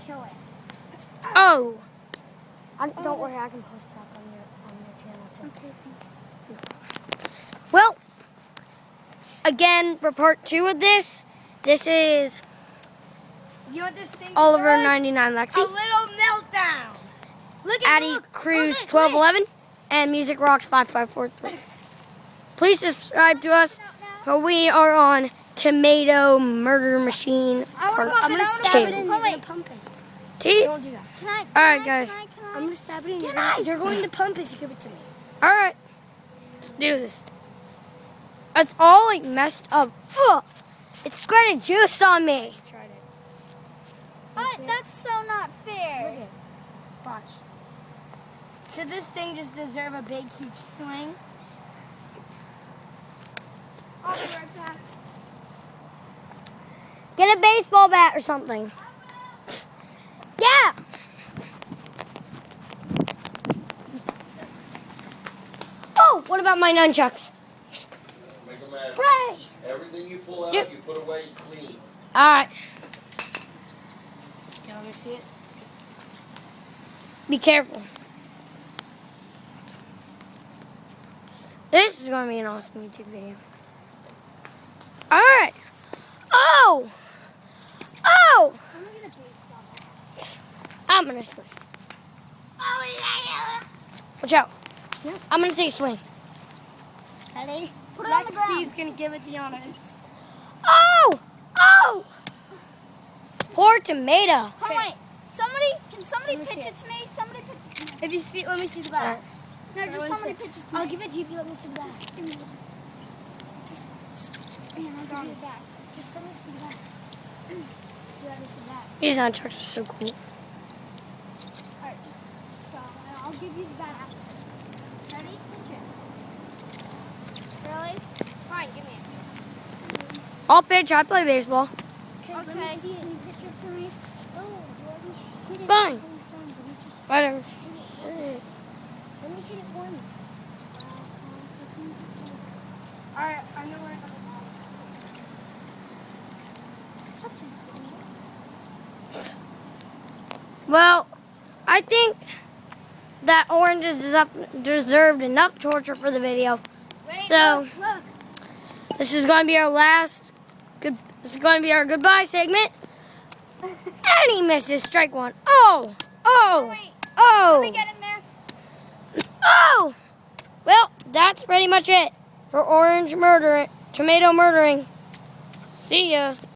kill it. Oh. Don't worry, I can post that on your channel too. Okay, thanks. Well, again, for part 2 of this is You know what this thing Oliver was? 99 A Lexi, little meltdown. Look at Addy Cruz 1211, and Music Rocks 5543. Please subscribe to us, for we are on Tomato Murder Machine part I'm gonna stab it in. 2. You're gonna pump it. See? Don't do that. Alright, guys. I'm gonna stab it in. You're going to pump it if you give it to me. Alright. Let's do this. It's all like messed up. Ugh. It squirted juice on me. Tried it. But that's so not fair. Look it. Watch. Should this thing just deserve a big, huge swing? I'll be right back. Get a baseball bat or something. Yeah. Oh, what about my nunchucks? Make a mess. Right. Everything you pull out, Yep. you put away clean. Alright. Okay, let me see it. Be careful. This is going to be an awesome YouTube video. Alright. Oh! Oh! I'm gonna get a baseball. I'm going to swing. Oh, yeah. Watch out. Yep. I'm going to take a swing. Ready? Put it on the ground. Lexi's gonna give it the honors. Oh! Oh! Poor tomato. Hold on, wait. Can somebody Let me pitch see it to me? Somebody pitch it to me. If you see, let me see the bat. No, Everyone just somebody sit. pitch it to me. I'll give it to you if you let me see the bat. Give me the bat. Man, I'll give you the bat. Just let me see the bat. You let me see the bat. These nunchucks are so cool. Alright, just go. I'll give you the bat after. Ready? Pitch it. Really? Fine, give me it. I'll pitch. I play baseball. Okay. Let me see it. Can you pitch it for me? Oh, you already hit it. Fine. 100 times. Let me just Whatever. hit it. Let me hit it once. Alright, I know where I'm Such a Well, I think that orange deserved enough torture for the video. So, Look. this is going to be our this is going to be our goodbye segment. And he misses strike one. Oh! Oh! Wait. Oh! Let me get in there. Oh! Well, that's pretty much it for tomato murdering. See ya.